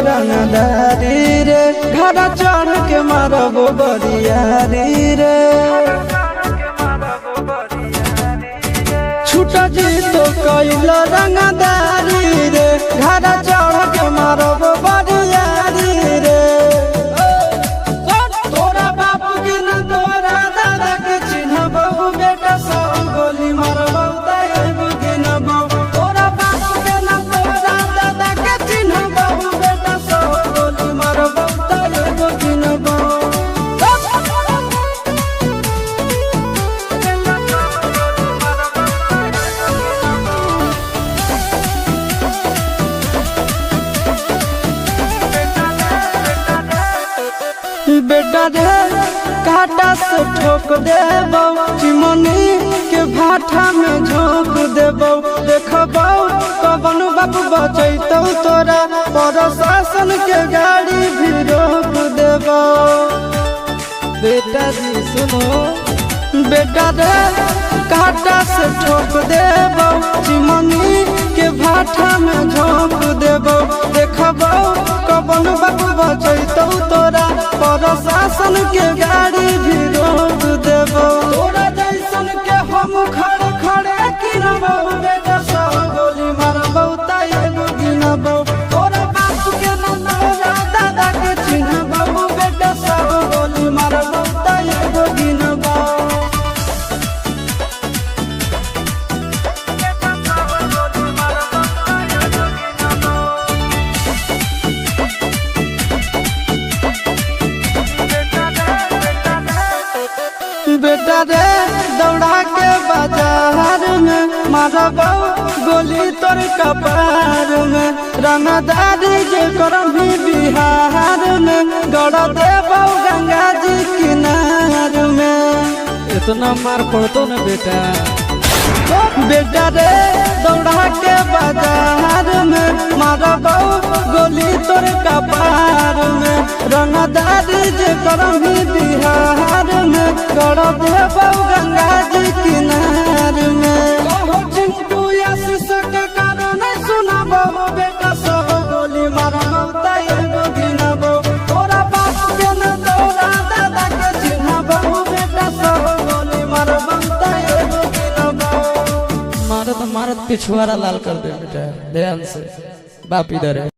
रंगदारी रे घड़ा चढ़ के मारबो बरियारी रे छूटा जी तो कैल रंगदारी रे घड़ा चढ़ के मारबो बरियारी रे तोरा बापू के न तोरा दादा के चिन्हबो बेटा सब गोली मारबो तैगो गिनबो तोरा बापू के न तोरा दादा के चिन्हबो बेटा सब गोली मारबो तैगो गिनबो बेटा रे काटा से ठोक देबो चिमनी के भाठा में झोंक देबो देखबो कवन बाबू बचैतौ तोरा प्रशासन के गाड़ी भी रोक देबो बेटा जी सुनो बेटा रे काटा से ठोक देबो चिमनी के भाठा में झोंक देबो देखबो कवन बाबू बचैतौ तोरा प्रशासन के गाड़ी भी रोक देबो तोरा जैसन के हम खड़े खड़े गिनबो बेटा सब गोली मारबो तैगो गिनबो तोरा बापू के न तोरा दादा के चिन्हबो बेटा सब गोली मारबो तैगो गिनबो बेटा रे दौड़ा के बाजार में मारबो गोली तोर कपार में रंगदारी जे करभी बिहार में गड़ देबो गंगा जी किनार में इतना मार पड़तो न बेटा बेटा रे दौड़ा के बाजार में मारबो गोली तोर कपार में रंगदारी जे करभी बिहार में गड़ देबो गंगा जी किनार में चिंटू आशीष के कारण सुनबो बेटा सब गोली मारबो तैगो गिनबो तोरा बाप के न तोरा दादा के चिन्हबो बेटा सब गोली मारबो तैगो गिनबो मारत मारत पिछुआरा लाल कर दे बेटा ध्यान से बाप इधर है।